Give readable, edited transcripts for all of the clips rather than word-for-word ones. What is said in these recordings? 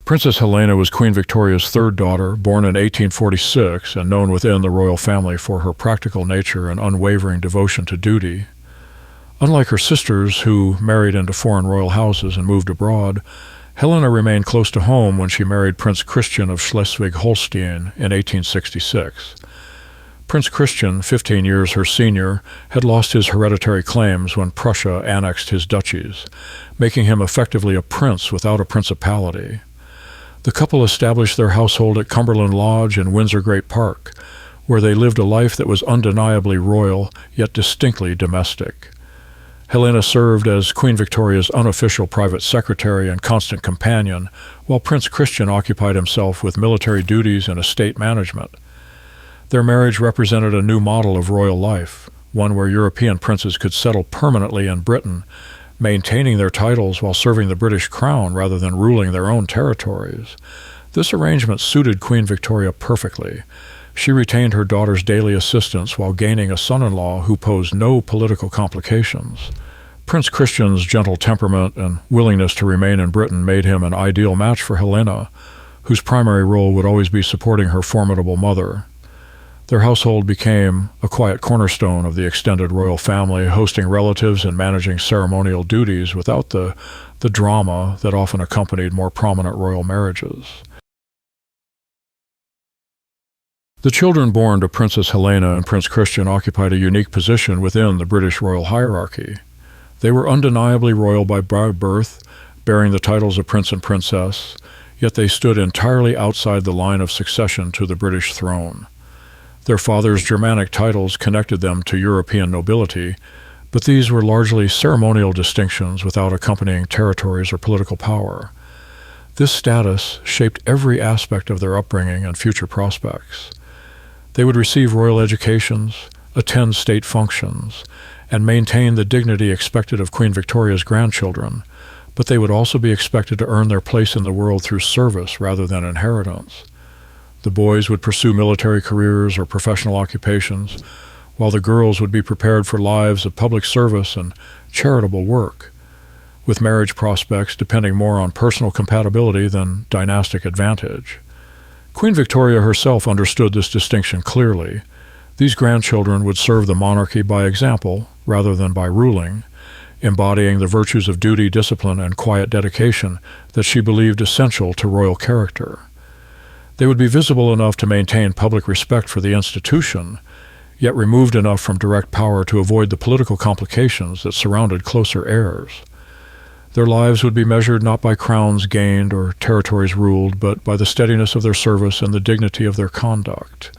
Princess Helena was Queen Victoria's third daughter, born in 1846 and known within the royal family for her practical nature and unwavering devotion to duty. Unlike her sisters, who married into foreign royal houses and moved abroad, Helena remained close to home when she married Prince Christian of Schleswig-Holstein in 1866. Prince Christian, 15 years her senior, had lost his hereditary claims when Prussia annexed his duchies, making him effectively a prince without a principality. The couple established their household at Cumberland Lodge in Windsor Great Park, where they lived a life that was undeniably royal, yet distinctly domestic. Helena served as Queen Victoria's unofficial private secretary and constant companion, while Prince Christian occupied himself with military duties and estate management. Their marriage represented a new model of royal life, one where European princes could settle permanently in Britain, maintaining their titles while serving the British crown rather than ruling their own territories. This arrangement suited Queen Victoria perfectly. She retained her daughter's daily assistance while gaining a son-in-law who posed no political complications. Prince Christian's gentle temperament and willingness to remain in Britain made him an ideal match for Helena, whose primary role would always be supporting her formidable mother. Their household became a quiet cornerstone of the extended royal family, hosting relatives and managing ceremonial duties without the drama that often accompanied more prominent royal marriages. The children born to Princess Helena and Prince Christian occupied a unique position within the British royal hierarchy. They were undeniably royal by birth, bearing the titles of prince and princess, yet they stood entirely outside the line of succession to the British throne. Their fathers' Germanic titles connected them to European nobility, but these were largely ceremonial distinctions without accompanying territories or political power. This status shaped every aspect of their upbringing and future prospects. They would receive royal educations, attend state functions, and maintain the dignity expected of Queen Victoria's grandchildren, but they would also be expected to earn their place in the world through service rather than inheritance. The boys would pursue military careers or professional occupations, while the girls would be prepared for lives of public service and charitable work, with marriage prospects depending more on personal compatibility than dynastic advantage. Queen Victoria herself understood this distinction clearly. These grandchildren would serve the monarchy by example rather than by ruling, embodying the virtues of duty, discipline, and quiet dedication that she believed essential to royal character. They would be visible enough to maintain public respect for the institution, yet removed enough from direct power to avoid the political complications that surrounded closer heirs. Their lives would be measured not by crowns gained or territories ruled, but by the steadiness of their service and the dignity of their conduct.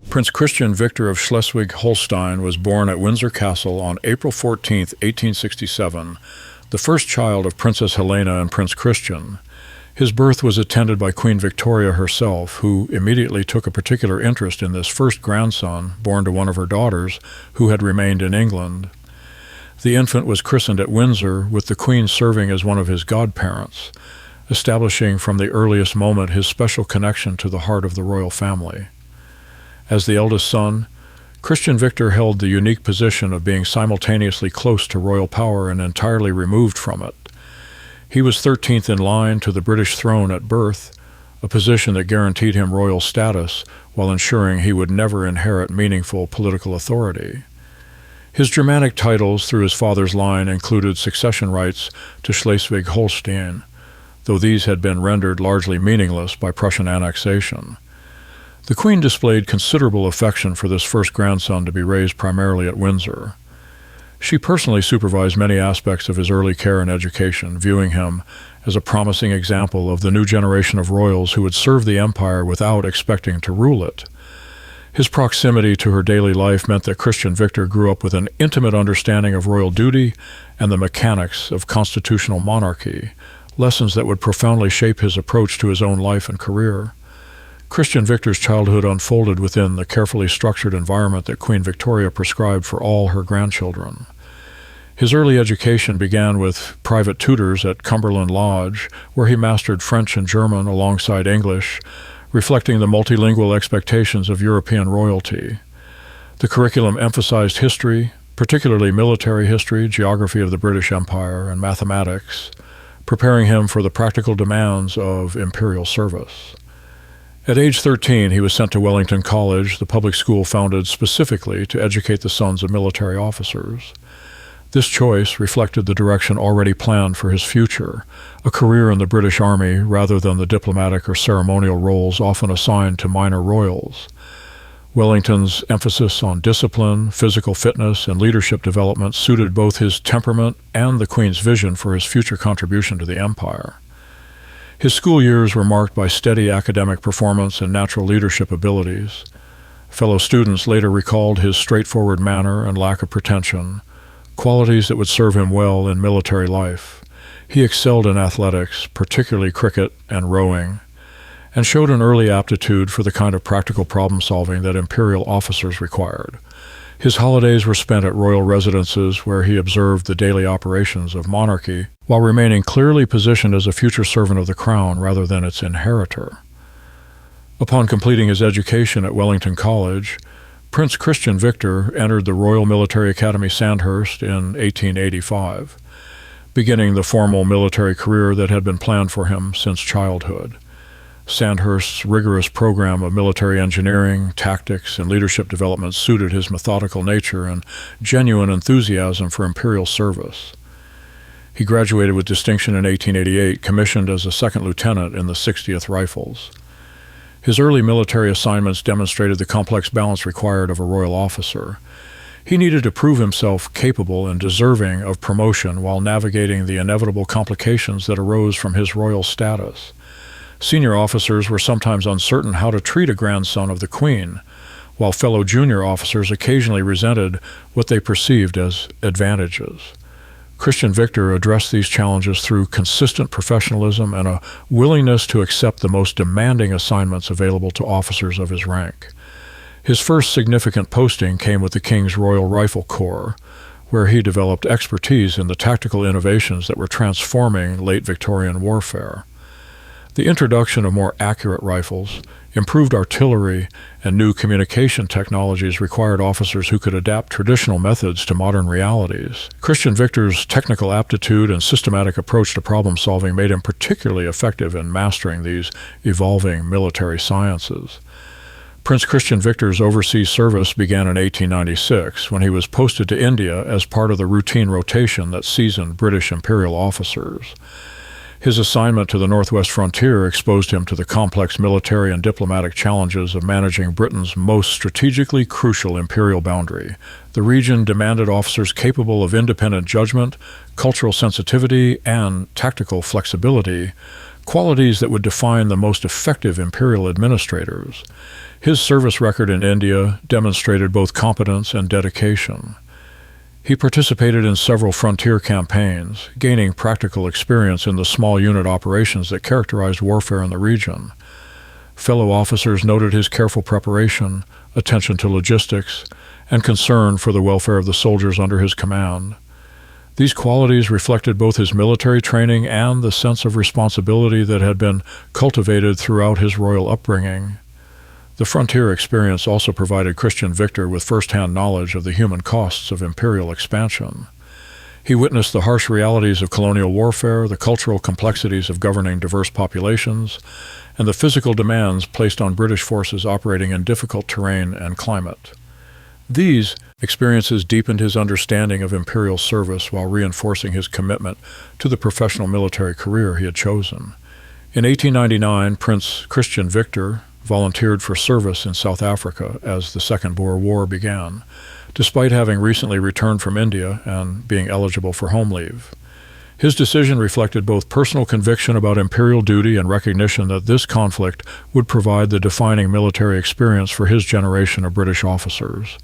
Prince Christian Victor of Schleswig-Holstein was born at Windsor Castle on April 14, 1867, the first child of Princess Helena and Prince Christian. His birth was attended by Queen Victoria herself, who immediately took a particular interest in this first grandson, born to one of her daughters, who had remained in England. The infant was christened at Windsor, with the Queen serving as one of his godparents, establishing from the earliest moment his special connection to the heart of the royal family. As the eldest son, Christian Victor held the unique position of being simultaneously close to royal power and entirely removed from it. He was 13th in line to the British throne at birth, a position that guaranteed him royal status while ensuring he would never inherit meaningful political authority. His Germanic titles through his father's line included succession rights to Schleswig-Holstein, though these had been rendered largely meaningless by Prussian annexation. The Queen displayed considerable affection for this first grandson to be raised primarily at Windsor. She personally supervised many aspects of his early care and education, viewing him as a promising example of the new generation of royals who would serve the empire without expecting to rule it. His proximity to her daily life meant that Christian Victor grew up with an intimate understanding of royal duty and the mechanics of constitutional monarchy, lessons that would profoundly shape his approach to his own life and career. Christian Victor's childhood unfolded within the carefully structured environment that Queen Victoria prescribed for all her grandchildren. His early education began with private tutors at Cumberland Lodge, where he mastered French and German alongside English, reflecting the multilingual expectations of European royalty. The curriculum emphasized history, particularly military history, geography of the British Empire, and mathematics, preparing him for the practical demands of imperial service. At age 13, he was sent to Wellington College, the public school founded specifically to educate the sons of military officers. This choice reflected the direction already planned for his future, a career in the British Army rather than the diplomatic or ceremonial roles often assigned to minor royals. Wellington's emphasis on discipline, physical fitness, and leadership development suited both his temperament and the Queen's vision for his future contribution to the empire. His school years were marked by steady academic performance and natural leadership abilities. Fellow students later recalled his straightforward manner and lack of pretension, qualities that would serve him well in military life. He excelled in athletics, particularly cricket and rowing, and showed an early aptitude for the kind of practical problem-solving that imperial officers required. His holidays were spent at royal residences where he observed the daily operations of monarchy, while remaining clearly positioned as a future servant of the crown rather than its inheritor. Upon completing his education at Wellington College, Prince Christian Victor entered the Royal Military Academy Sandhurst in 1885, beginning the formal military career that had been planned for him since childhood. Sandhurst's rigorous program of military engineering, tactics, and leadership development suited his methodical nature and genuine enthusiasm for imperial service. He graduated with distinction in 1888, commissioned as a second lieutenant in the 60th Rifles. His early military assignments demonstrated the complex balance required of a royal officer. He needed to prove himself capable and deserving of promotion while navigating the inevitable complications that arose from his royal status. Senior officers were sometimes uncertain how to treat a grandson of the Queen, while fellow junior officers occasionally resented what they perceived as advantages. Christian Victor addressed these challenges through consistent professionalism and a willingness to accept the most demanding assignments available to officers of his rank. His first significant posting came with the King's Royal Rifle Corps, where he developed expertise in the tactical innovations that were transforming late Victorian warfare. The introduction of more accurate rifles, improved artillery, and new communication technologies required officers who could adapt traditional methods to modern realities. Christian Victor's technical aptitude and systematic approach to problem-solving made him particularly effective in mastering these evolving military sciences. Prince Christian Victor's overseas service began in 1896, when he was posted to India as part of the routine rotation that seasoned British imperial officers. His assignment to the northwest frontier exposed him to the complex military and diplomatic challenges of managing Britain's most strategically crucial imperial boundary. The region demanded officers capable of independent judgment, cultural sensitivity, and tactical flexibility, qualities that would define the most effective imperial administrators. His service record in India demonstrated both competence and dedication. He participated in several frontier campaigns, gaining practical experience in the small unit operations that characterized warfare in the region. Fellow officers noted his careful preparation, attention to logistics, and concern for the welfare of the soldiers under his command. These qualities reflected both his military training and the sense of responsibility that had been cultivated throughout his royal upbringing. The frontier experience also provided Christian Victor with first-hand knowledge of the human costs of imperial expansion. He witnessed the harsh realities of colonial warfare, the cultural complexities of governing diverse populations, and the physical demands placed on British forces operating in difficult terrain and climate. These experiences deepened his understanding of imperial service while reinforcing his commitment to the professional military career he had chosen. In 1899, Prince Christian Victor volunteered for service in South Africa as the Second Boer War began, despite having recently returned from India and being eligible for home leave. His decision reflected both personal conviction about imperial duty and recognition that this conflict would provide the defining military experience for his generation of British officers.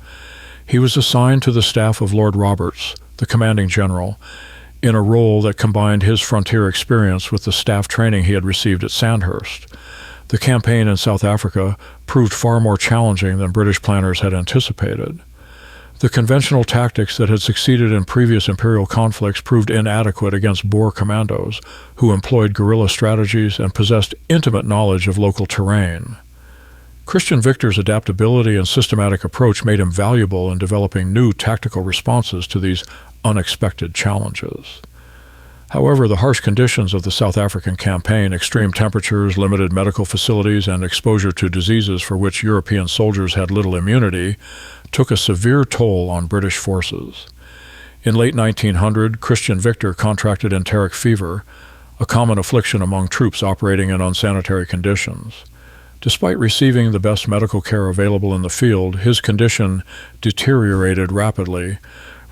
He was assigned to the staff of Lord Roberts, the commanding general, in a role that combined his frontier experience with the staff training he had received at Sandhurst. The campaign in South Africa proved far more challenging than British planners had anticipated. The conventional tactics that had succeeded in previous imperial conflicts proved inadequate against Boer commandos, who employed guerrilla strategies and possessed intimate knowledge of local terrain. Christian Victor's adaptability and systematic approach made him valuable in developing new tactical responses to these unexpected challenges. However, the harsh conditions of the South African campaign, extreme temperatures, limited medical facilities, and exposure to diseases for which European soldiers had little immunity, took a severe toll on British forces. In late 1900, Christian Victor contracted enteric fever, a common affliction among troops operating in unsanitary conditions. Despite receiving the best medical care available in the field, his condition deteriorated rapidly,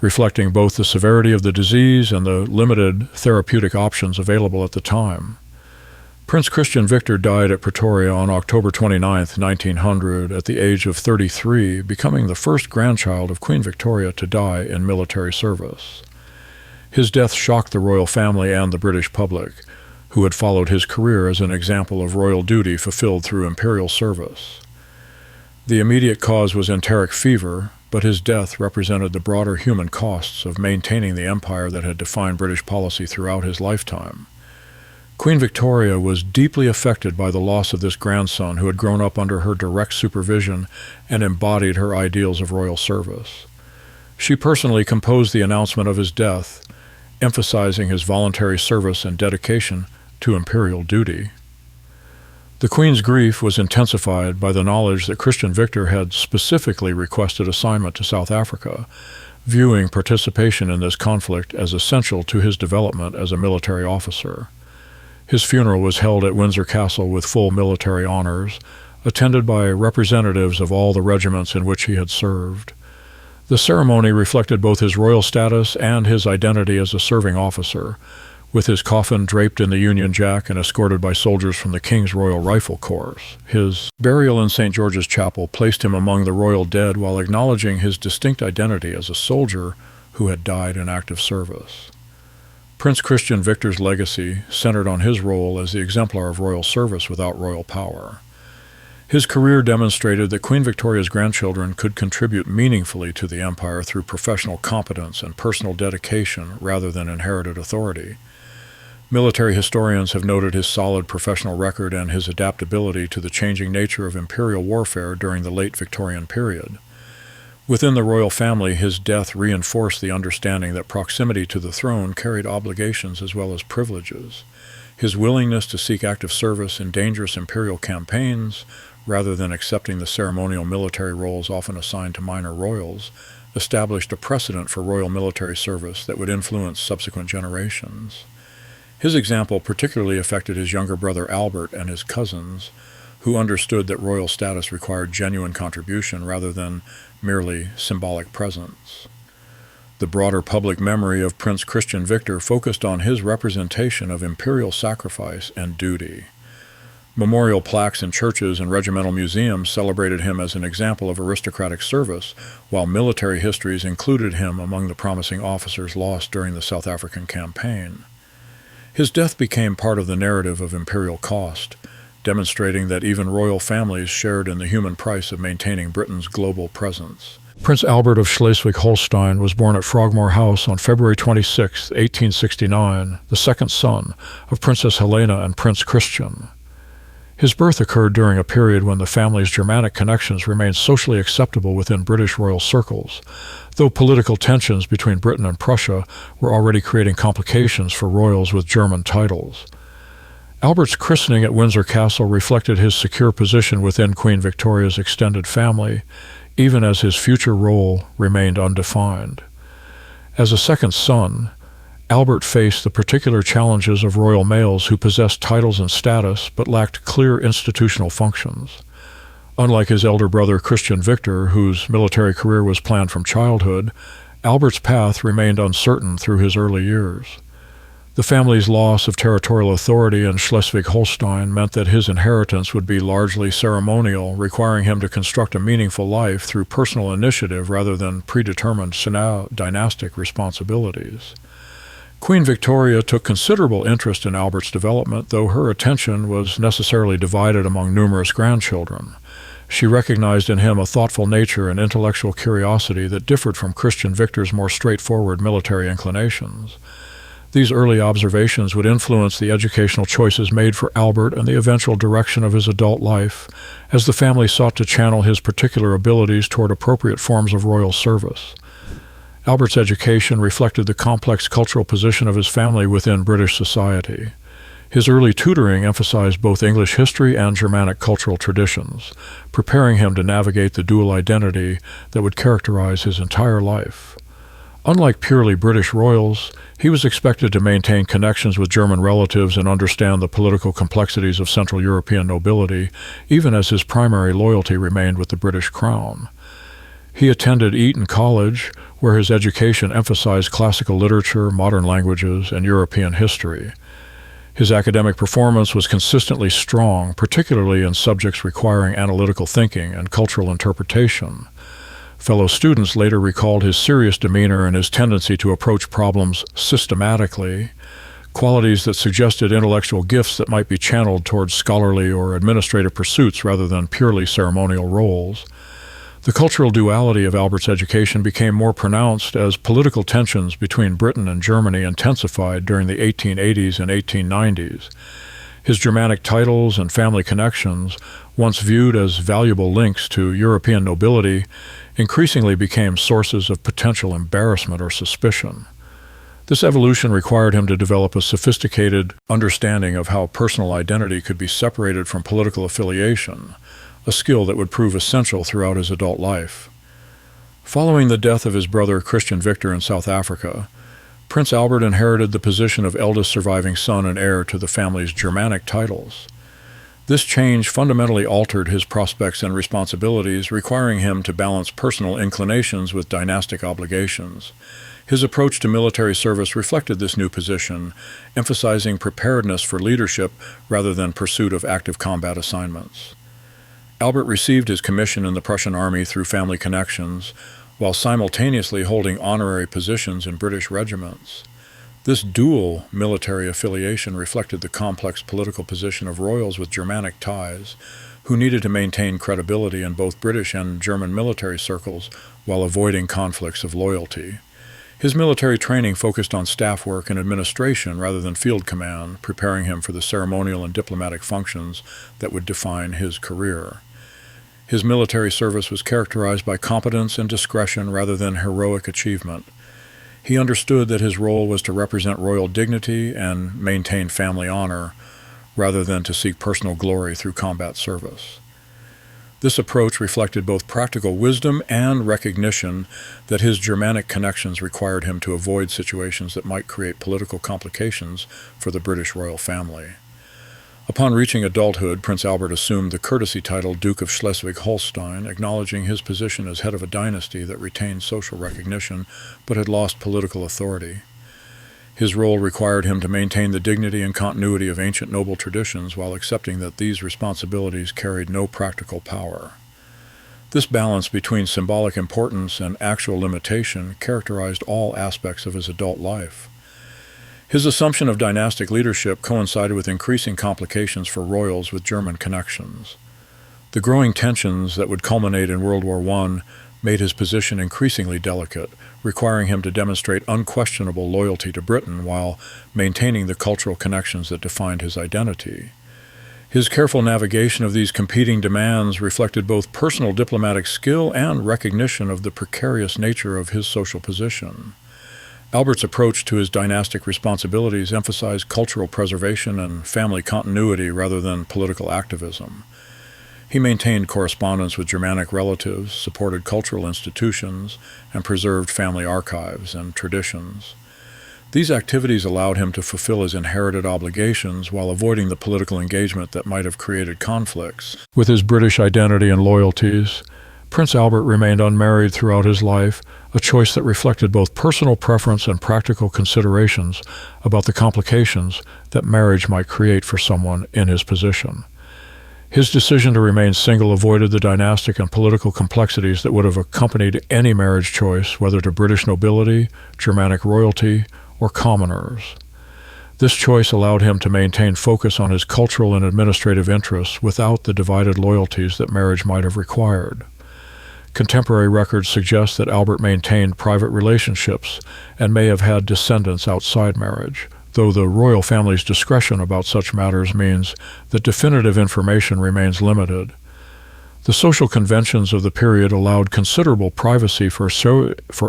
reflecting both the severity of the disease and the limited therapeutic options available at the time. Prince Christian Victor died at Pretoria on October 29, 1900, at the age of 33, becoming the first grandchild of Queen Victoria to die in military service. His death shocked the royal family and the British public, who had followed his career as an example of royal duty fulfilled through imperial service. The immediate cause was enteric fever, but his death represented the broader human costs of maintaining the empire that had defined British policy throughout his lifetime. Queen Victoria was deeply affected by the loss of this grandson who had grown up under her direct supervision and embodied her ideals of royal service. She personally composed the announcement of his death, emphasizing his voluntary service and dedication to imperial duty. The Queen's grief was intensified by the knowledge that Christian Victor had specifically requested assignment to South Africa, viewing participation in this conflict as essential to his development as a military officer. His funeral was held at Windsor Castle with full military honors, attended by representatives of all the regiments in which he had served. The ceremony reflected both his royal status and his identity as a serving officer, with his coffin draped in the Union Jack and escorted by soldiers from the King's Royal Rifle Corps. His burial in St. George's Chapel placed him among the royal dead while acknowledging his distinct identity as a soldier who had died in active service. Prince Christian Victor's legacy centered on his role as the exemplar of royal service without royal power. His career demonstrated that Queen Victoria's grandchildren could contribute meaningfully to the empire through professional competence and personal dedication rather than inherited authority. Military historians have noted his solid professional record and his adaptability to the changing nature of imperial warfare during the late Victorian period. Within the royal family, his death reinforced the understanding that proximity to the throne carried obligations as well as privileges. His willingness to seek active service in dangerous imperial campaigns, rather than accepting the ceremonial military roles often assigned to minor royals, established a precedent for royal military service that would influence subsequent generations. His example particularly affected his younger brother Albert and his cousins, who understood that royal status required genuine contribution rather than merely symbolic presence. The broader public memory of Prince Christian Victor focused on his representation of imperial sacrifice and duty. Memorial plaques in churches and regimental museums celebrated him as an example of aristocratic service, while military histories included him among the promising officers lost during the South African campaign. His death became part of the narrative of imperial cost, demonstrating that even royal families shared in the human price of maintaining Britain's global presence. Prince Albert of Schleswig-Holstein was born at Frogmore House on February 26, 1869, the second son of Princess Helena and Prince Christian. His birth occurred during a period when the family's Germanic connections remained socially acceptable within British royal circles, though political tensions between Britain and Prussia were already creating complications for royals with German titles. Albert's christening at Windsor Castle reflected his secure position within Queen Victoria's extended family, even as his future role remained undefined. As a second son, Albert faced the particular challenges of royal males who possessed titles and status but lacked clear institutional functions. Unlike his elder brother Christian Victor, whose military career was planned from childhood, Albert's path remained uncertain through his early years. The family's loss of territorial authority in Schleswig-Holstein meant that his inheritance would be largely ceremonial, requiring him to construct a meaningful life through personal initiative rather than predetermined dynastic responsibilities. Queen Victoria took considerable interest in Albert's development, though her attention was necessarily divided among numerous grandchildren. She recognized in him a thoughtful nature and intellectual curiosity that differed from Christian Victor's more straightforward military inclinations. These early observations would influence the educational choices made for Albert and the eventual direction of his adult life, as the family sought to channel his particular abilities toward appropriate forms of royal service. Albert's education reflected the complex cultural position of his family within British society. His early tutoring emphasized both English history and Germanic cultural traditions, preparing him to navigate the dual identity that would characterize his entire life. Unlike purely British royals, he was expected to maintain connections with German relatives and understand the political complexities of Central European nobility, even as his primary loyalty remained with the British crown. He attended Eton College, where his education emphasized classical literature, modern languages, and European history. His academic performance was consistently strong, particularly in subjects requiring analytical thinking and cultural interpretation. Fellow students later recalled his serious demeanor and his tendency to approach problems systematically, qualities that suggested intellectual gifts that might be channeled towards scholarly or administrative pursuits rather than purely ceremonial roles. The cultural duality of Albert's education became more pronounced as political tensions between Britain and Germany intensified during the 1880s and 1890s. His Germanic titles and family connections, once viewed as valuable links to European nobility, increasingly became sources of potential embarrassment or suspicion. This evolution required him to develop a sophisticated understanding of how personal identity could be separated from political affiliation, a skill that would prove essential throughout his adult life. Following the death of his brother Christian Victor in South Africa, Prince Albert inherited the position of eldest surviving son and heir to the family's Germanic titles. This change fundamentally altered his prospects and responsibilities, requiring him to balance personal inclinations with dynastic obligations. His approach to military service reflected this new position, emphasizing preparedness for leadership rather than pursuit of active combat assignments. Albert received his commission in the Prussian army through family connections, while simultaneously holding honorary positions in British regiments. This dual military affiliation reflected the complex political position of royals with Germanic ties, who needed to maintain credibility in both British and German military circles while avoiding conflicts of loyalty. His military training focused on staff work and administration rather than field command, preparing him for the ceremonial and diplomatic functions that would define his career. His military service was characterized by competence and discretion rather than heroic achievement. He understood that his role was to represent royal dignity and maintain family honor, rather than to seek personal glory through combat service. This approach reflected both practical wisdom and recognition that his Germanic connections required him to avoid situations that might create political complications for the British royal family. Upon reaching adulthood, Prince Albert assumed the courtesy title Duke of Schleswig-Holstein, acknowledging his position as head of a dynasty that retained social recognition but had lost political authority. His role required him to maintain the dignity and continuity of ancient noble traditions while accepting that these responsibilities carried no practical power. This balance between symbolic importance and actual limitation characterized all aspects of his adult life. His assumption of dynastic leadership coincided with increasing complications for royals with German connections. The growing tensions that would culminate in World War I made his position increasingly delicate, requiring him to demonstrate unquestionable loyalty to Britain while maintaining the cultural connections that defined his identity. His careful navigation of these competing demands reflected both personal diplomatic skill and recognition of the precarious nature of his social position. Albert's approach to his dynastic responsibilities emphasized cultural preservation and family continuity rather than political activism. He maintained correspondence with Germanic relatives, supported cultural institutions, and preserved family archives and traditions. These activities allowed him to fulfill his inherited obligations while avoiding the political engagement that might have created conflicts. With his British identity and loyalties, Prince Albert remained unmarried throughout his life, a choice that reflected both personal preference and practical considerations about the complications that marriage might create for someone in his position. His decision to remain single avoided the dynastic and political complexities that would have accompanied any marriage choice, whether to British nobility, Germanic royalty, or commoners. This choice allowed him to maintain focus on his cultural and administrative interests without the divided loyalties that marriage might have required. Contemporary records suggest that Albert maintained private relationships and may have had descendants outside marriage, though the royal family's discretion about such matters means that definitive information remains limited. The social conventions of the period allowed considerable privacy for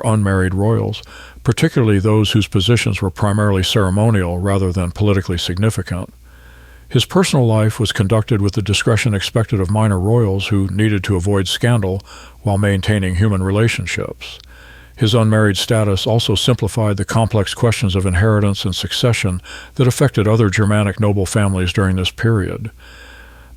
unmarried royals, particularly those whose positions were primarily ceremonial rather than politically significant. His personal life was conducted with the discretion expected of minor royals who needed to avoid scandal while maintaining human relationships. His unmarried status also simplified the complex questions of inheritance and succession that affected other Germanic noble families during this period.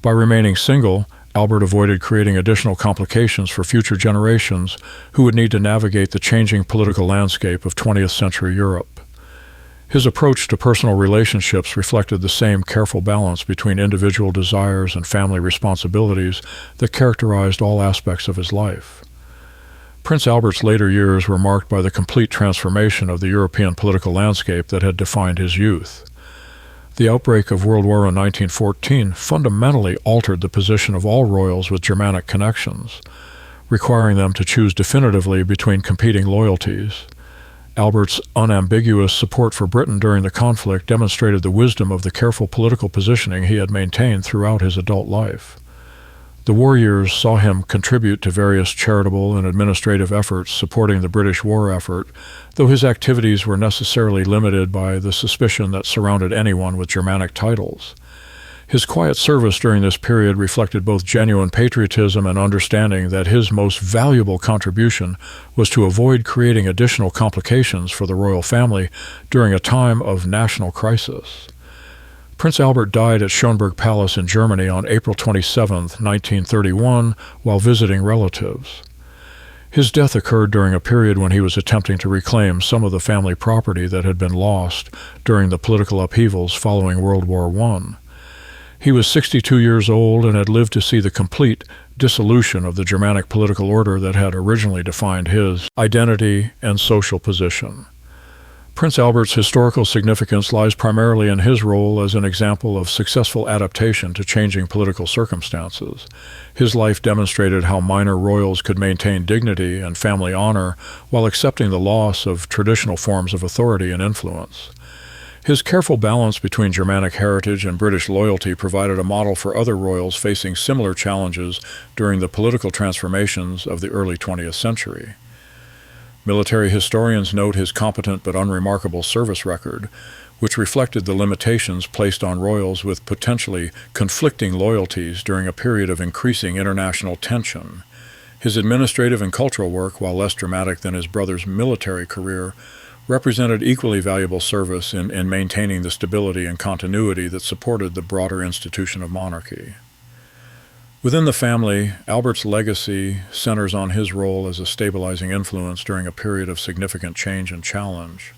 By remaining single, Albert avoided creating additional complications for future generations who would need to navigate the changing political landscape of 20th century Europe. His approach to personal relationships reflected the same careful balance between individual desires and family responsibilities that characterized all aspects of his life. Prince Albert's later years were marked by the complete transformation of the European political landscape that had defined his youth. The outbreak of World War in 1914 fundamentally altered the position of all royals with Germanic connections, requiring them to choose definitively between competing loyalties. Albert's unambiguous support for Britain during the conflict demonstrated the wisdom of the careful political positioning he had maintained throughout his adult life. The war years saw him contribute to various charitable and administrative efforts supporting the British war effort, though his activities were necessarily limited by the suspicion that surrounded anyone with Germanic titles. His quiet service during this period reflected both genuine patriotism and understanding that his most valuable contribution was to avoid creating additional complications for the royal family during a time of national crisis. Prince Albert died at Schönberg Palace in Germany on April 27, 1931, while visiting relatives. His death occurred during a period when he was attempting to reclaim some of the family property that had been lost during the political upheavals following World War I. He was 62 years old and had lived to see the complete dissolution of the Germanic political order that had originally defined his identity and social position. Prince Albert's historical significance lies primarily in his role as an example of successful adaptation to changing political circumstances. His life demonstrated how minor royals could maintain dignity and family honor while accepting the loss of traditional forms of authority and influence. His careful balance between Germanic heritage and British loyalty provided a model for other royals facing similar challenges during the political transformations of the early 20th century. Military historians note his competent but unremarkable service record, which reflected the limitations placed on royals with potentially conflicting loyalties during a period of increasing international tension. His administrative and cultural work, while less dramatic than his brother's military career, represented equally valuable service in maintaining the stability and continuity that supported the broader institution of monarchy. Within the family, Albert's legacy centers on his role as a stabilizing influence during a period of significant change and challenge.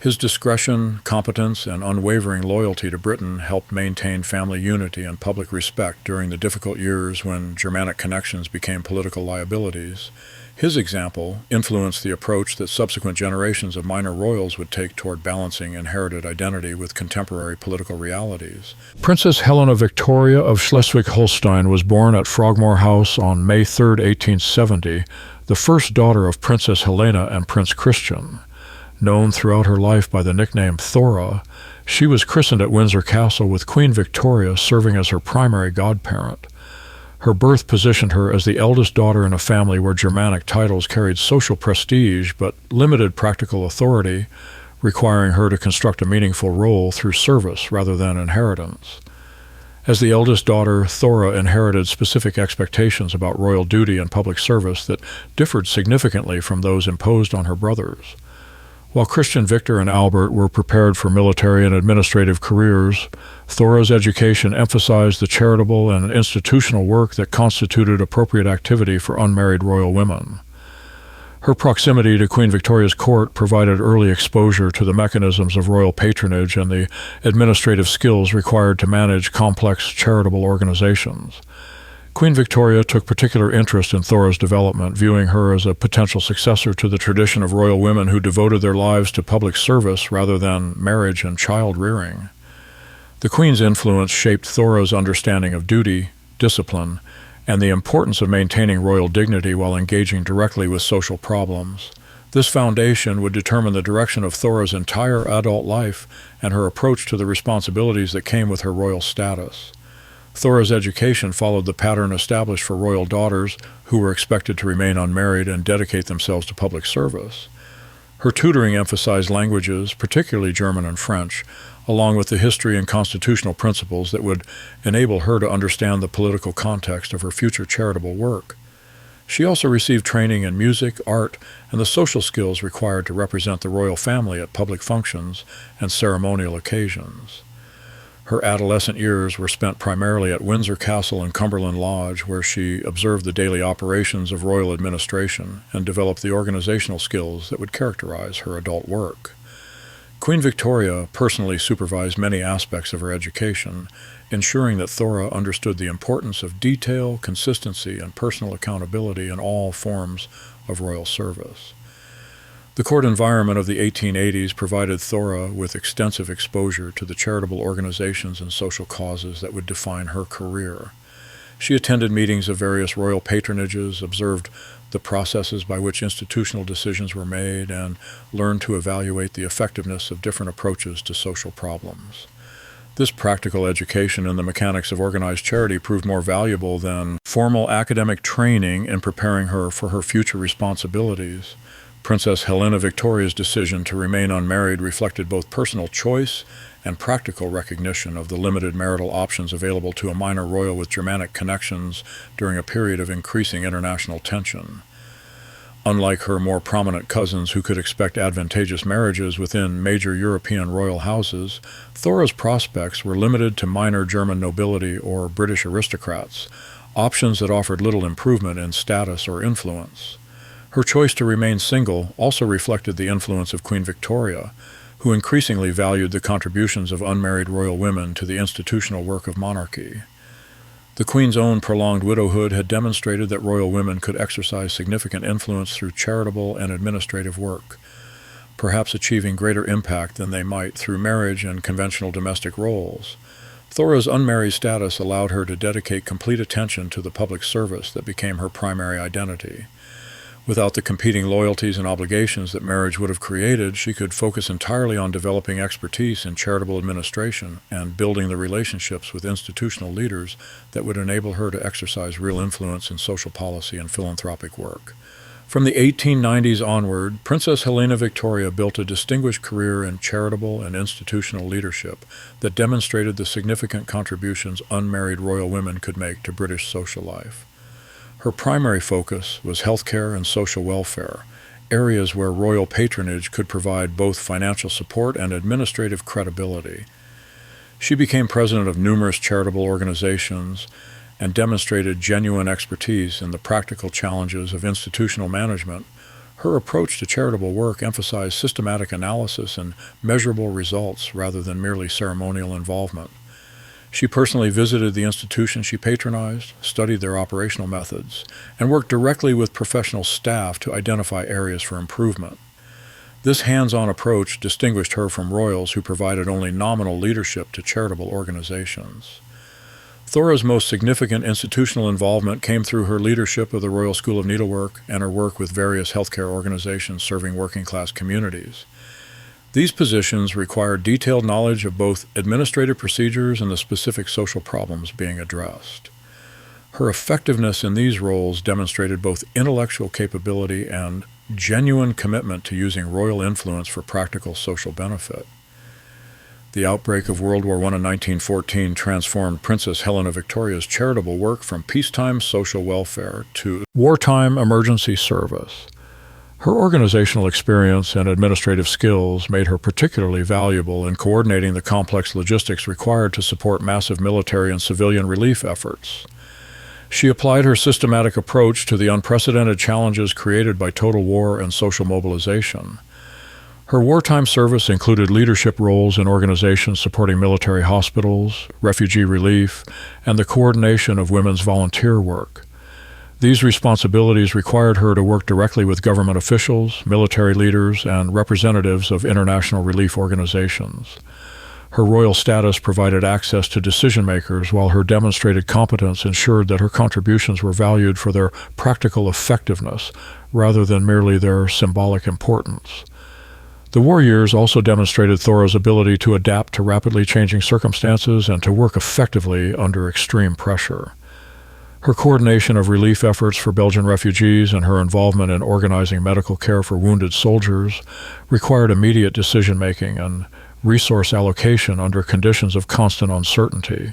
His discretion, competence, and unwavering loyalty to Britain helped maintain family unity and public respect during the difficult years when Germanic connections became political liabilities. His example influenced the approach that subsequent generations of minor royals would take toward balancing inherited identity with contemporary political realities. Princess Helena Victoria of Schleswig-Holstein was born at Frogmore House on May 3, 1870, the first daughter of Princess Helena and Prince Christian. Known throughout her life by the nickname Thora, she was christened at Windsor Castle with Queen Victoria serving as her primary godparent. Her birth positioned her as the eldest daughter in a family where Germanic titles carried social prestige but limited practical authority, requiring her to construct a meaningful role through service rather than inheritance. As the eldest daughter, Thora inherited specific expectations about royal duty and public service that differed significantly from those imposed on her brothers. While Christian Victor and Albert were prepared for military and administrative careers, Thora's education emphasized the charitable and institutional work that constituted appropriate activity for unmarried royal women. Her proximity to Queen Victoria's court provided early exposure to the mechanisms of royal patronage and the administrative skills required to manage complex charitable organizations. Queen Victoria took particular interest in Thora's development, viewing her as a potential successor to the tradition of royal women who devoted their lives to public service rather than marriage and child-rearing. The Queen's influence shaped Thora's understanding of duty, discipline, and the importance of maintaining royal dignity while engaging directly with social problems. This foundation would determine the direction of Thora's entire adult life and her approach to the responsibilities that came with her royal status. Thora's education followed the pattern established for royal daughters who were expected to remain unmarried and dedicate themselves to public service. Her tutoring emphasized languages, particularly German and French, along with the history and constitutional principles that would enable her to understand the political context of her future charitable work. She also received training in music, art, and the social skills required to represent the royal family at public functions and ceremonial occasions. Her adolescent years were spent primarily at Windsor Castle and Cumberland Lodge, where she observed the daily operations of royal administration and developed the organizational skills that would characterize her adult work. Queen Victoria personally supervised many aspects of her education, ensuring that Thora understood the importance of detail, consistency, and personal accountability in all forms of royal service. The court environment of the 1880s provided Thora with extensive exposure to the charitable organizations and social causes that would define her career. She attended meetings of various royal patronages, observed the processes by which institutional decisions were made, and learned to evaluate the effectiveness of different approaches to social problems. This practical education in the mechanics of organized charity proved more valuable than formal academic training in preparing her for her future responsibilities. Princess Helena Victoria's decision to remain unmarried reflected both personal choice and practical recognition of the limited marital options available to a minor royal with Germanic connections during a period of increasing international tension. Unlike her more prominent cousins who could expect advantageous marriages within major European royal houses, Thora's prospects were limited to minor German nobility or British aristocrats, options that offered little improvement in status or influence. Her choice to remain single also reflected the influence of Queen Victoria, who increasingly valued the contributions of unmarried royal women to the institutional work of monarchy. The Queen's own prolonged widowhood had demonstrated that royal women could exercise significant influence through charitable and administrative work, perhaps achieving greater impact than they might through marriage and conventional domestic roles. Thora's unmarried status allowed her to dedicate complete attention to the public service that became her primary identity. Without the competing loyalties and obligations that marriage would have created, she could focus entirely on developing expertise in charitable administration and building the relationships with institutional leaders that would enable her to exercise real influence in social policy and philanthropic work. From the 1890s onward, Princess Helena Victoria built a distinguished career in charitable and institutional leadership that demonstrated the significant contributions unmarried royal women could make to British social life. Her primary focus was healthcare and social welfare, areas where royal patronage could provide both financial support and administrative credibility. She became president of numerous charitable organizations and demonstrated genuine expertise in the practical challenges of institutional management. Her approach to charitable work emphasized systematic analysis and measurable results rather than merely ceremonial involvement. She personally visited the institutions she patronized, studied their operational methods, and worked directly with professional staff to identify areas for improvement. This hands-on approach distinguished her from royals who provided only nominal leadership to charitable organizations. Thora's most significant institutional involvement came through her leadership of the Royal School of Needlework and her work with various healthcare organizations serving working-class communities. These positions required detailed knowledge of both administrative procedures and the specific social problems being addressed. Her effectiveness in these roles demonstrated both intellectual capability and genuine commitment to using royal influence for practical social benefit. The outbreak of World War I in 1914 transformed Princess Helena Victoria's charitable work from peacetime social welfare to wartime emergency service. Her organizational experience and administrative skills made her particularly valuable in coordinating the complex logistics required to support massive military and civilian relief efforts. She applied her systematic approach to the unprecedented challenges created by total war and social mobilization. Her wartime service included leadership roles in organizations supporting military hospitals, refugee relief, and the coordination of women's volunteer work. These responsibilities required her to work directly with government officials, military leaders, and representatives of international relief organizations. Her royal status provided access to decision-makers, while her demonstrated competence ensured that her contributions were valued for their practical effectiveness rather than merely their symbolic importance. The war years also demonstrated Thora's ability to adapt to rapidly changing circumstances and to work effectively under extreme pressure. Her coordination of relief efforts for Belgian refugees and her involvement in organizing medical care for wounded soldiers required immediate decision-making and resource allocation under conditions of constant uncertainty.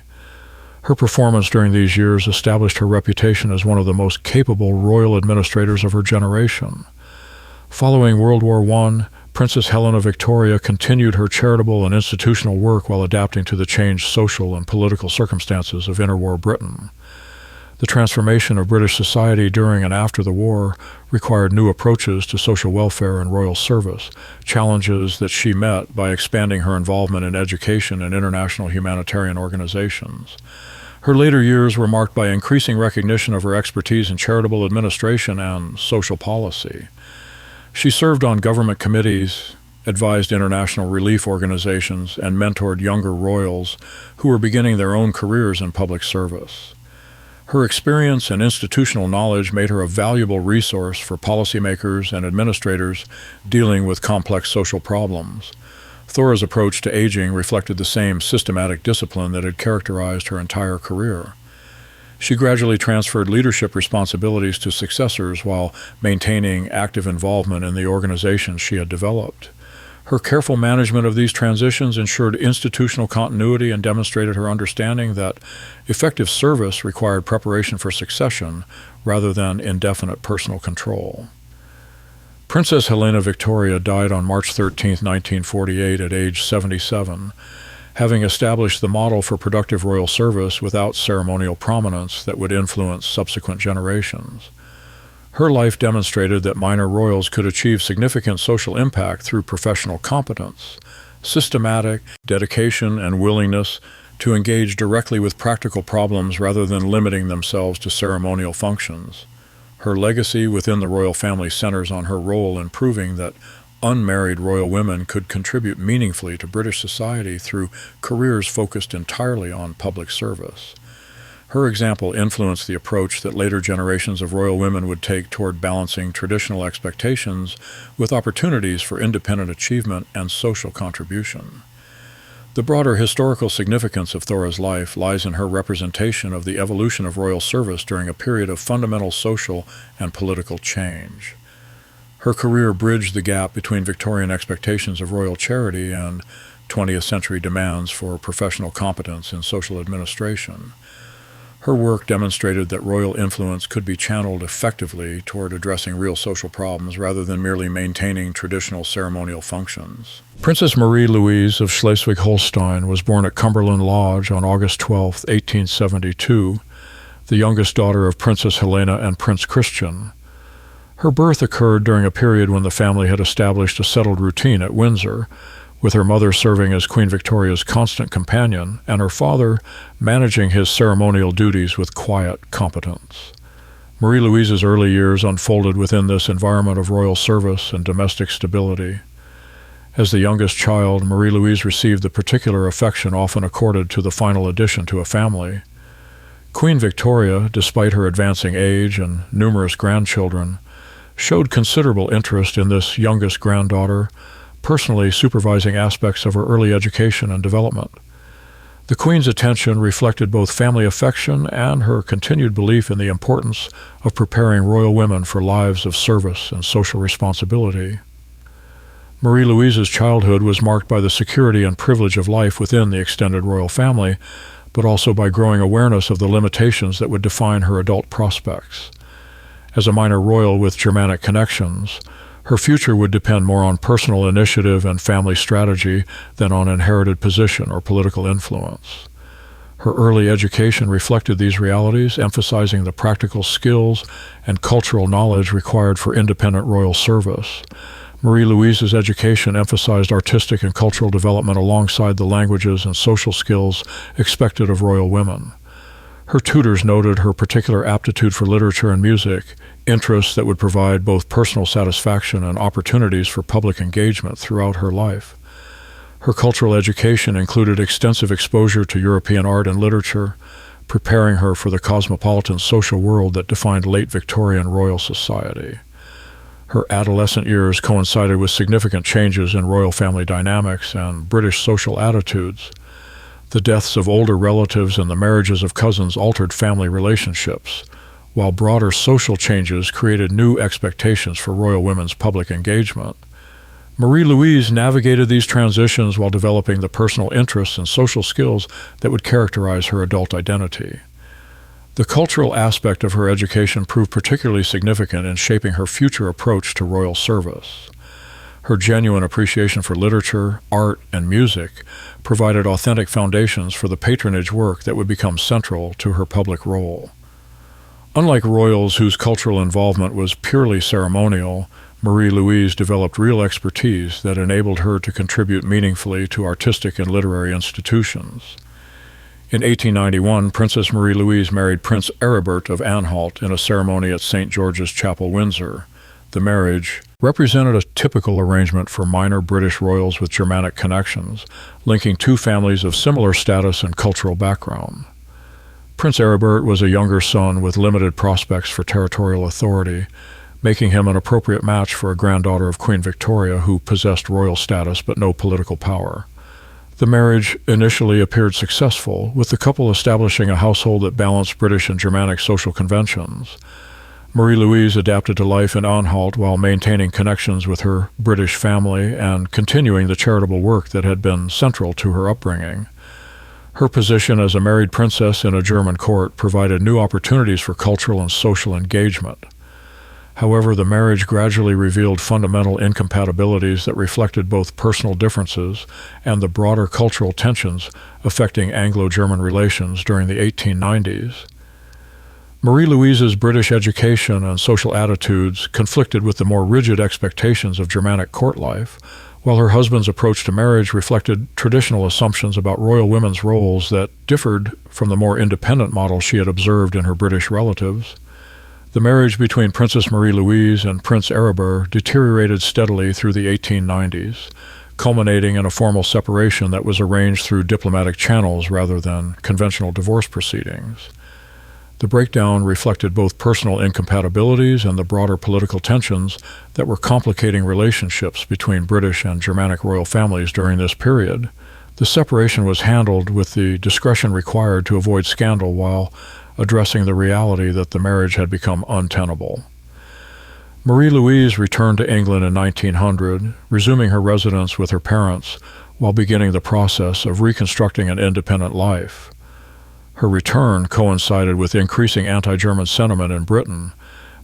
Her performance during these years established her reputation as one of the most capable royal administrators of her generation. Following World War I, Princess Helena Victoria continued her charitable and institutional work while adapting to the changed social and political circumstances of interwar Britain. The transformation of British society during and after the war required new approaches to social welfare and royal service, challenges that she met by expanding her involvement in education and international humanitarian organizations. Her later years were marked by increasing recognition of her expertise in charitable administration and social policy. She served on government committees, advised international relief organizations, and mentored younger royals who were beginning their own careers in public service. Her experience and institutional knowledge made her a valuable resource for policymakers and administrators dealing with complex social problems. Thora's approach to aging reflected the same systematic discipline that had characterized her entire career. She gradually transferred leadership responsibilities to successors while maintaining active involvement in the organizations she had developed. Her careful management of these transitions ensured institutional continuity and demonstrated her understanding that effective service required preparation for succession rather than indefinite personal control. Princess Helena Victoria died on March 13, 1948, at age 77, having established the model for productive royal service without ceremonial prominence that would influence subsequent generations. Her life demonstrated that minor royals could achieve significant social impact through professional competence, systematic dedication, and willingness to engage directly with practical problems rather than limiting themselves to ceremonial functions. Her legacy within the royal family centers on her role in proving that unmarried royal women could contribute meaningfully to British society through careers focused entirely on public service. Her example influenced the approach that later generations of royal women would take toward balancing traditional expectations with opportunities for independent achievement and social contribution. The broader historical significance of Thora's life lies in her representation of the evolution of royal service during a period of fundamental social and political change. Her career bridged the gap between Victorian expectations of royal charity and 20th century demands for professional competence in social administration. Her work demonstrated that royal influence could be channeled effectively toward addressing real social problems rather than merely maintaining traditional ceremonial functions. Princess Marie Louise of Schleswig-Holstein was born at Cumberland Lodge on August 12, 1872, the youngest daughter of Princess Helena and Prince Christian. Her birth occurred during a period when the family had established a settled routine at Windsor, with her mother serving as Queen Victoria's constant companion and her father managing his ceremonial duties with quiet competence. Marie Louise's early years unfolded within this environment of royal service and domestic stability. As the youngest child, Marie Louise received the particular affection often accorded to the final addition to a family. Queen Victoria, despite her advancing age and numerous grandchildren, showed considerable interest in this youngest granddaughter, personally supervising aspects of her early education and development. The Queen's attention reflected both family affection and her continued belief in the importance of preparing royal women for lives of service and social responsibility. Marie Louise's childhood was marked by the security and privilege of life within the extended royal family, but also by growing awareness of the limitations that would define her adult prospects. As a minor royal with Germanic connections, her future would depend more on personal initiative and family strategy than on inherited position or political influence. Her early education reflected these realities, emphasizing the practical skills and cultural knowledge required for independent royal service. Marie Louise's education emphasized artistic and cultural development alongside the languages and social skills expected of royal women. Her tutors noted her particular aptitude for literature and music, interests that would provide both personal satisfaction and opportunities for public engagement throughout her life. Her cultural education included extensive exposure to European art and literature, preparing her for the cosmopolitan social world that defined late Victorian royal society. Her adolescent years coincided with significant changes in royal family dynamics and British social attitudes. The deaths of older relatives and the marriages of cousins altered family relationships, while broader social changes created new expectations for royal women's public engagement. Marie-Louise navigated these transitions while developing the personal interests and social skills that would characterize her adult identity. The cultural aspect of her education proved particularly significant in shaping her future approach to royal service. Her genuine appreciation for literature, art, and music provided authentic foundations for the patronage work that would become central to her public role. Unlike royals whose cultural involvement was purely ceremonial, Marie-Louise developed real expertise that enabled her to contribute meaningfully to artistic and literary institutions. In 1891, Princess Marie-Louise married Prince Heribert of Anhalt in a ceremony at St. George's Chapel, Windsor. The marriage represented a typical arrangement for minor British royals with Germanic connections, linking two families of similar status and cultural background. Prince Heribert was a younger son with limited prospects for territorial authority, making him an appropriate match for a granddaughter of Queen Victoria who possessed royal status but no political power. The marriage initially appeared successful, with the couple establishing a household that balanced British and Germanic social conventions. Marie-Louise adapted to life in Anhalt while maintaining connections with her British family and continuing the charitable work that had been central to her upbringing. Her position as a married princess in a German court provided new opportunities for cultural and social engagement. However, the marriage gradually revealed fundamental incompatibilities that reflected both personal differences and the broader cultural tensions affecting Anglo-German relations during the 1890s. Marie-Louise's British education and social attitudes conflicted with the more rigid expectations of Germanic court life, while her husband's approach to marriage reflected traditional assumptions about royal women's roles that differed from the more independent model she had observed in her British relatives. The marriage between Princess Marie-Louise and Prince Heribert deteriorated steadily through the 1890s, culminating in a formal separation that was arranged through diplomatic channels rather than conventional divorce proceedings. The breakdown reflected both personal incompatibilities and the broader political tensions that were complicating relationships between British and Germanic royal families during this period. The separation was handled with the discretion required to avoid scandal while addressing the reality that the marriage had become untenable. Marie-Louise returned to England in 1900, resuming her residence with her parents while beginning the process of reconstructing an independent life. Her return coincided with increasing anti-German sentiment in Britain,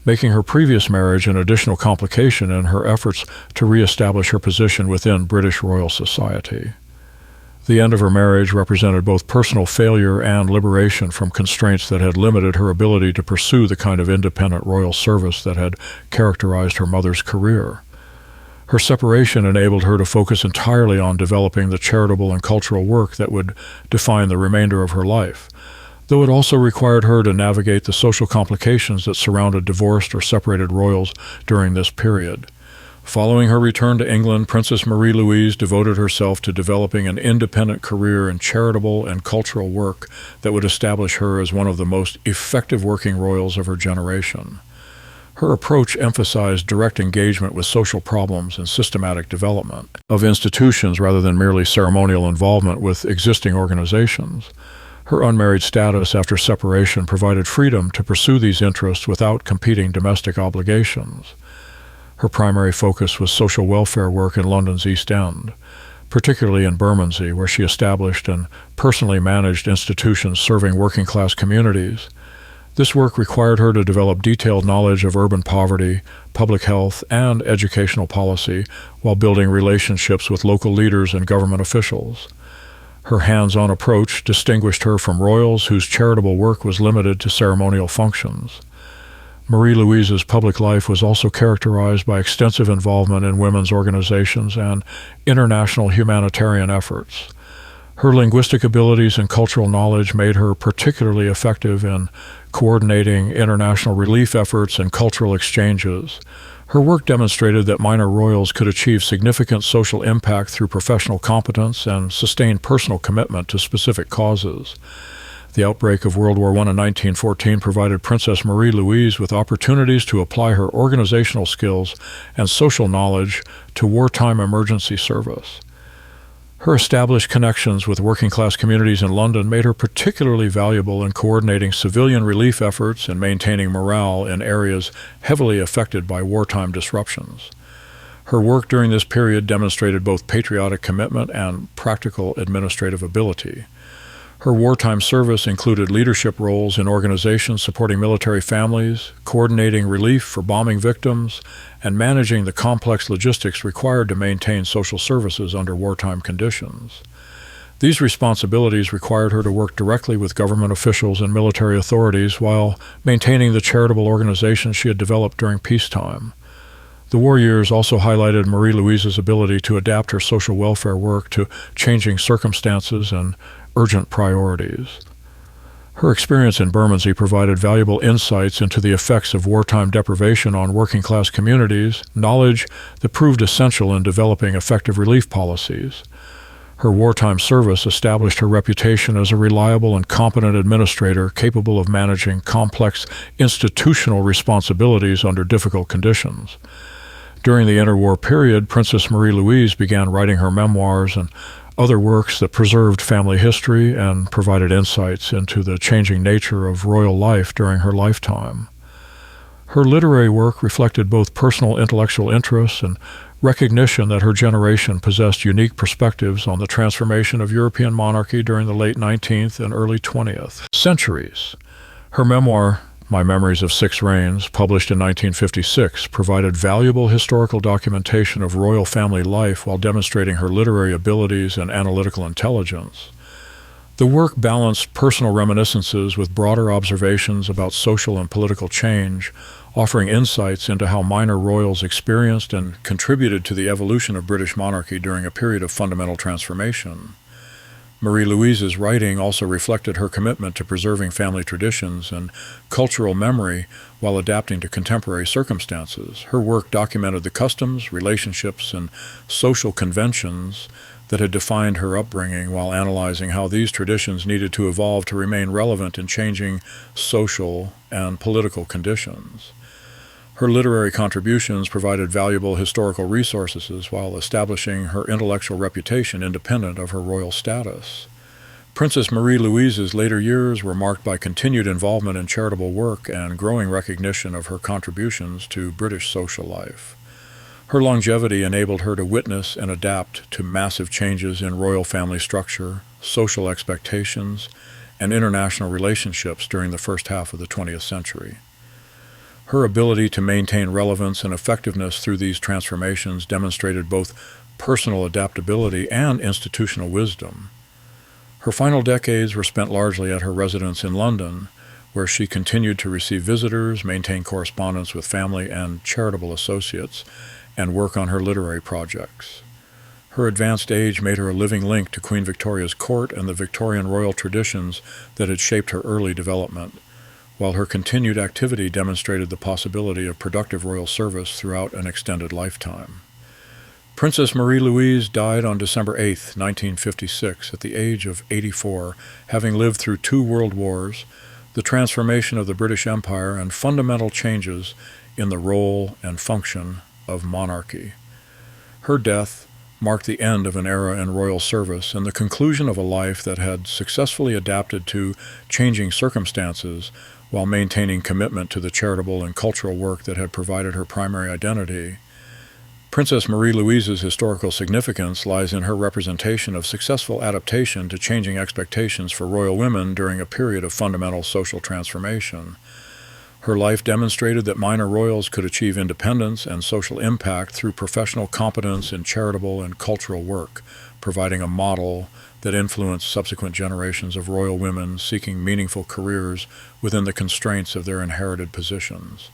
making her previous marriage an additional complication in her efforts to re-establish her position within British royal society. The end of her marriage represented both personal failure and liberation from constraints that had limited her ability to pursue the kind of independent royal service that had characterized her mother's career. Her separation enabled her to focus entirely on developing the charitable and cultural work that would define the remainder of her life, though it also required her to navigate the social complications that surrounded divorced or separated royals during this period. Following her return to England, Princess Marie-Louise devoted herself to developing an independent career in charitable and cultural work that would establish her as one of the most effective working royals of her generation. Her approach emphasized direct engagement with social problems and systematic development of institutions rather than merely ceremonial involvement with existing organizations. Her unmarried status after separation provided freedom to pursue these interests without competing domestic obligations. Her primary focus was social welfare work in London's East End, particularly in Bermondsey, where she established and personally managed institutions serving working-class communities. This work required her to develop detailed knowledge of urban poverty, public health, and educational policy while building relationships with local leaders and government officials. Her hands-on approach distinguished her from royals whose charitable work was limited to ceremonial functions. Marie-Louise's public life was also characterized by extensive involvement in women's organizations and international humanitarian efforts. Her linguistic abilities and cultural knowledge made her particularly effective in coordinating international relief efforts and cultural exchanges. Her work demonstrated that minor royals could achieve significant social impact through professional competence and sustained personal commitment to specific causes. The outbreak of World War I in 1914 provided Princess Marie Louise with opportunities to apply her organizational skills and social knowledge to wartime emergency service. Her established connections with working-class communities in London made her particularly valuable in coordinating civilian relief efforts and maintaining morale in areas heavily affected by wartime disruptions. Her work during this period demonstrated both patriotic commitment and practical administrative ability. Her wartime service included leadership roles in organizations supporting military families, coordinating relief for bombing victims, and managing the complex logistics required to maintain social services under wartime conditions. These responsibilities required her to work directly with government officials and military authorities while maintaining the charitable organization she had developed during peacetime. The war years also highlighted Marie Louise's ability to adapt her social welfare work to changing circumstances and urgent priorities. Her experience in Bermondsey provided valuable insights into the effects of wartime deprivation on working-class communities, knowledge that proved essential in developing effective relief policies. Her wartime service established her reputation as a reliable and competent administrator capable of managing complex institutional responsibilities under difficult conditions. During the interwar period, Princess Marie Louise began writing her memoirs and other works that preserved family history and provided insights into the changing nature of royal life during her lifetime. Her literary work reflected both personal intellectual interests and recognition that her generation possessed unique perspectives on the transformation of European monarchy during the late 19th and early 20th centuries. Her memoir, My Memories of Six Reigns, published in 1956, provided valuable historical documentation of royal family life while demonstrating her literary abilities and analytical intelligence. The work balanced personal reminiscences with broader observations about social and political change, offering insights into how minor royals experienced and contributed to the evolution of British monarchy during a period of fundamental transformation. Marie Louise's writing also reflected her commitment to preserving family traditions and cultural memory while adapting to contemporary circumstances. Her work documented the customs, relationships, and social conventions that had defined her upbringing while analyzing how these traditions needed to evolve to remain relevant in changing social and political conditions. Her literary contributions provided valuable historical resources while establishing her intellectual reputation independent of her royal status. Princess Marie Louise's later years were marked by continued involvement in charitable work and growing recognition of her contributions to British social life. Her longevity enabled her to witness and adapt to massive changes in royal family structure, social expectations, and international relationships during the first half of the 20th century. Her ability to maintain relevance and effectiveness through these transformations demonstrated both personal adaptability and institutional wisdom. Her final decades were spent largely at her residence in London, where she continued to receive visitors, maintain correspondence with family and charitable associates, and work on her literary projects. Her advanced age made her a living link to Queen Victoria's court and the Victorian royal traditions that had shaped her early development, while her continued activity demonstrated the possibility of productive royal service throughout an extended lifetime. Princess Marie Louise died on December 8, 1956, at the age of 84, having lived through 2 world wars, the transformation of the British Empire, and fundamental changes in the role and function of monarchy. Her death marked the end of an era in royal service and the conclusion of a life that had successfully adapted to changing circumstances while maintaining commitment to the charitable and cultural work that had provided her primary identity. Princess Marie Louise's historical significance lies in her representation of successful adaptation to changing expectations for royal women during a period of fundamental social transformation. Her life demonstrated that minor royals could achieve independence and social impact through professional competence in charitable and cultural work, providing a model that influenced subsequent generations of royal women seeking meaningful careers within the constraints of their inherited positions.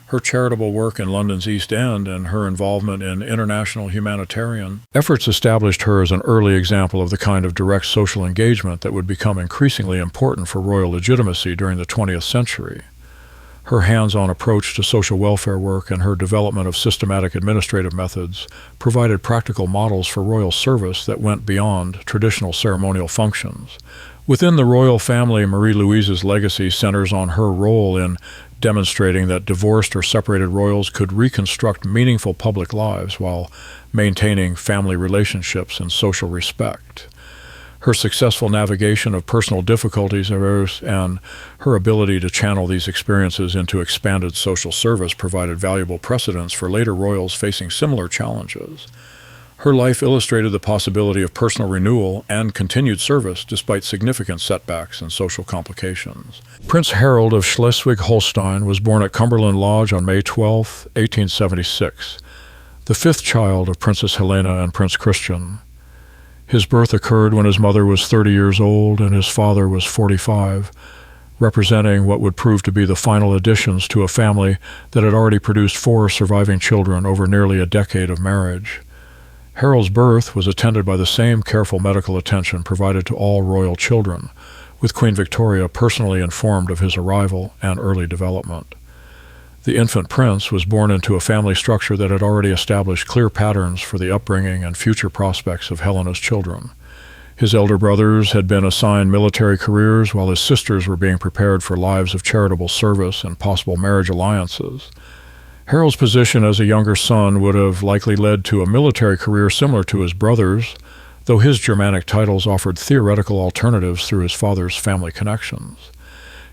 Her charitable work in London's East End and her involvement in international humanitarian efforts established her as an early example of the kind of direct social engagement that would become increasingly important for royal legitimacy during the 20th century. Her hands-on approach to social welfare work and her development of systematic administrative methods provided practical models for royal service that went beyond traditional ceremonial functions, Within the royal family, Marie-Louise's legacy centers on her role in demonstrating that divorced or separated royals could reconstruct meaningful public lives while maintaining family relationships and social respect. Her successful navigation of personal difficulties and her ability to channel these experiences into expanded social service provided valuable precedents for later royals facing similar challenges. Her life illustrated the possibility of personal renewal and continued service despite significant setbacks and social complications. Prince Harold of Schleswig-Holstein was born at Cumberland Lodge on May 12, 1876, the fifth child of Princess Helena and Prince Christian. His birth occurred when his mother was 30 years old and his father was 45, representing what would prove to be the final additions to a family that had already produced 4 surviving children over nearly a decade of marriage. Harold's birth was attended by the same careful medical attention provided to all royal children, with Queen Victoria personally informed of his arrival and early development. The infant prince was born into a family structure that had already established clear patterns for the upbringing and future prospects of Helena's children. His elder brothers had been assigned military careers, while his sisters were being prepared for lives of charitable service and possible marriage alliances. Harold's position as a younger son would have likely led to a military career similar to his brother's, though his Germanic titles offered theoretical alternatives through his father's family connections.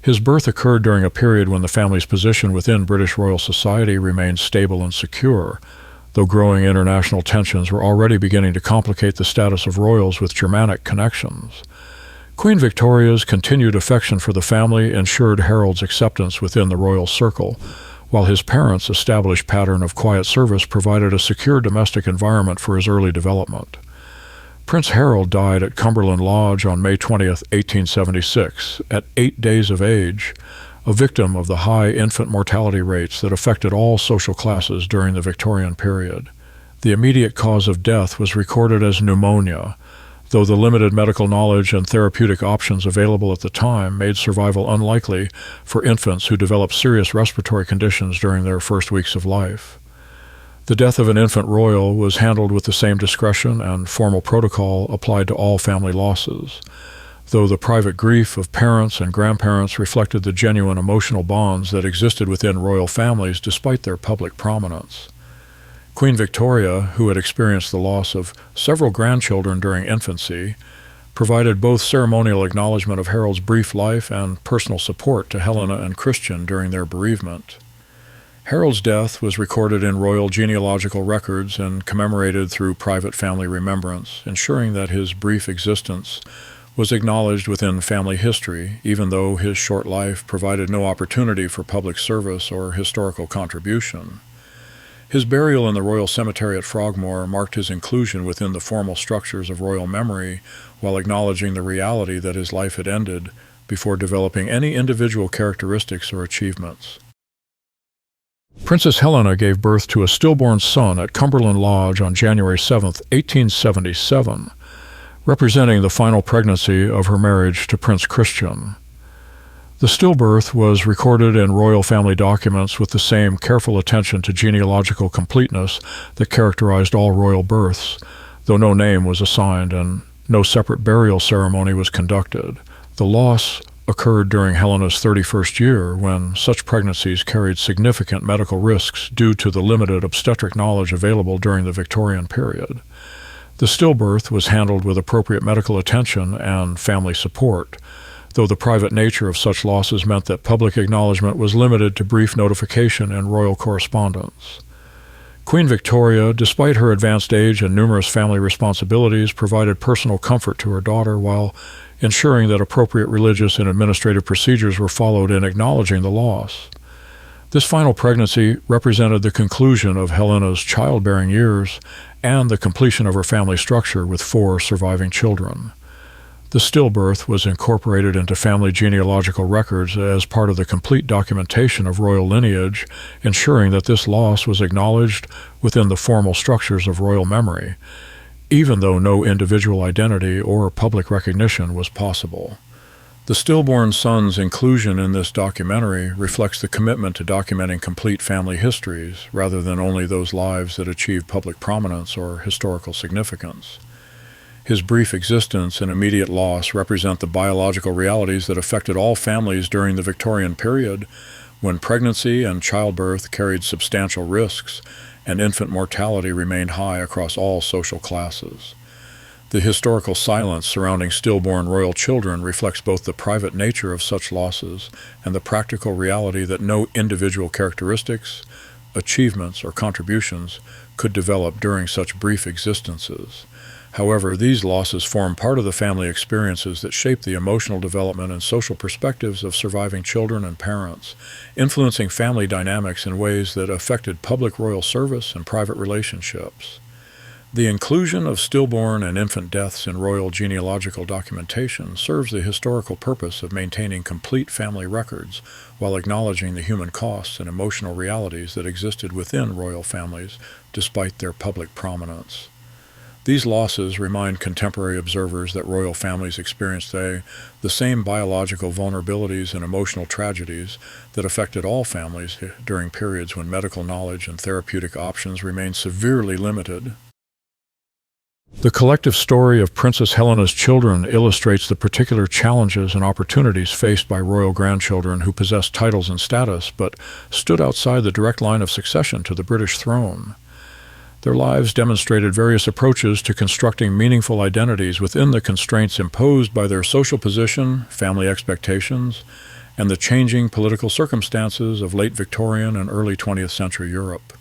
His birth occurred during a period when the family's position within British royal society remained stable and secure, though growing international tensions were already beginning to complicate the status of royals with Germanic connections. Queen Victoria's continued affection for the family ensured Harold's acceptance within the royal circle, while his parents' established pattern of quiet service provided a secure domestic environment for his early development. Prince Harold died at Cumberland Lodge on May 20, 1876, at 8 days of age, a victim of the high infant mortality rates that affected all social classes during the Victorian period. The immediate cause of death was recorded as pneumonia, though the limited medical knowledge and therapeutic options available at the time made survival unlikely for infants who developed serious respiratory conditions during their first weeks of life. The death of an infant royal was handled with the same discretion and formal protocol applied to all family losses, though the private grief of parents and grandparents reflected the genuine emotional bonds that existed within royal families despite their public prominence. Queen Victoria, who had experienced the loss of several grandchildren during infancy, provided both ceremonial acknowledgement of Harold's brief life and personal support to Helena and Christian during their bereavement. Harold's death was recorded in royal genealogical records and commemorated through private family remembrance, ensuring that his brief existence was acknowledged within family history, even though his short life provided no opportunity for public service or historical contribution. His burial in the Royal Cemetery at Frogmore marked his inclusion within the formal structures of royal memory, while acknowledging the reality that his life had ended before developing any individual characteristics or achievements. Princess Helena gave birth to a stillborn son at Cumberland Lodge on January 7, 1877, representing the final pregnancy of her marriage to Prince Christian. The stillbirth was recorded in royal family documents with the same careful attention to genealogical completeness that characterized all royal births, though no name was assigned and no separate burial ceremony was conducted. The loss occurred during Helena's 31st year, when such pregnancies carried significant medical risks due to the limited obstetric knowledge available during the Victorian period. The stillbirth was handled with appropriate medical attention and family support, though the private nature of such losses meant that public acknowledgement was limited to brief notification and royal correspondence. Queen Victoria, despite her advanced age and numerous family responsibilities, provided personal comfort to her daughter while ensuring that appropriate religious and administrative procedures were followed in acknowledging the loss. This final pregnancy represented the conclusion of Helena's childbearing years and the completion of her family structure with 4 surviving children. The stillbirth was incorporated into family genealogical records as part of the complete documentation of royal lineage, ensuring that this loss was acknowledged within the formal structures of royal memory, even though no individual identity or public recognition was possible. The stillborn son's inclusion in this documentary reflects the commitment to documenting complete family histories, rather than only those lives that achieve public prominence or historical significance. His brief existence and immediate loss represent the biological realities that affected all families during the Victorian period, when pregnancy and childbirth carried substantial risks and infant mortality remained high across all social classes. The historical silence surrounding stillborn royal children reflects both the private nature of such losses and the practical reality that no individual characteristics, achievements, or contributions could develop during such brief existences. However, these losses form part of the family experiences that shape the emotional development and social perspectives of surviving children and parents, influencing family dynamics in ways that affected public royal service and private relationships. The inclusion of stillborn and infant deaths in royal genealogical documentation serves the historical purpose of maintaining complete family records while acknowledging the human costs and emotional realities that existed within royal families despite their public prominence. These losses remind contemporary observers that royal families experience today the same biological vulnerabilities and emotional tragedies that affected all families during periods when medical knowledge and therapeutic options remained severely limited. The collective story of Princess Helena's children illustrates the particular challenges and opportunities faced by royal grandchildren who possessed titles and status but stood outside the direct line of succession to the British throne. Their lives demonstrated various approaches to constructing meaningful identities within the constraints imposed by their social position, family expectations, and the changing political circumstances of late Victorian and early 20th century Europe.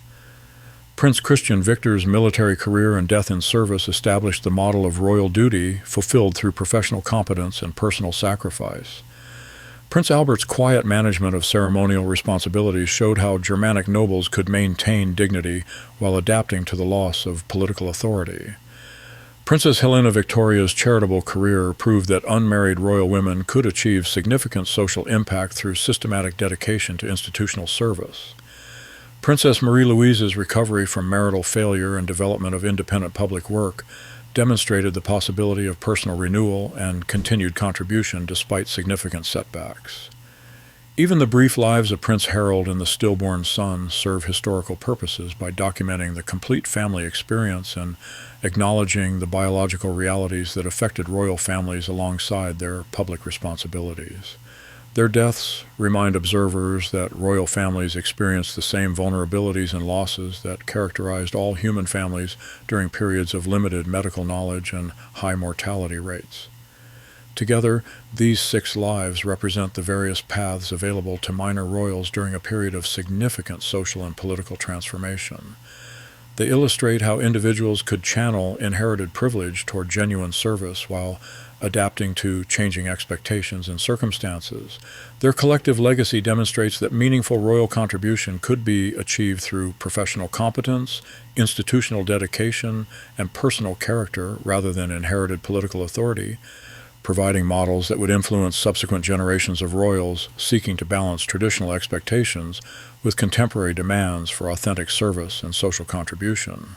Prince Christian Victor's military career and death in service established the model of royal duty fulfilled through professional competence and personal sacrifice. Prince Albert's quiet management of ceremonial responsibilities showed how Germanic nobles could maintain dignity while adapting to the loss of political authority. Princess Helena Victoria's charitable career proved that unmarried royal women could achieve significant social impact through systematic dedication to institutional service. Princess Marie Louise's recovery from marital failure and development of independent public work demonstrated the possibility of personal renewal and continued contribution despite significant setbacks. Even the brief lives of Prince Harold and the stillborn son serve historical purposes by documenting the complete family experience and acknowledging the biological realities that affected royal families alongside their public responsibilities. Their deaths remind observers that royal families experienced the same vulnerabilities and losses that characterized all human families during periods of limited medical knowledge and high mortality rates. Together, these 6 lives represent the various paths available to minor royals during a period of significant social and political transformation. They illustrate how individuals could channel inherited privilege toward genuine service while adapting to changing expectations and circumstances. Their collective legacy demonstrates that meaningful royal contribution could be achieved through professional competence, institutional dedication, and personal character rather than inherited political authority, providing models that would influence subsequent generations of royals seeking to balance traditional expectations with contemporary demands for authentic service and social contribution.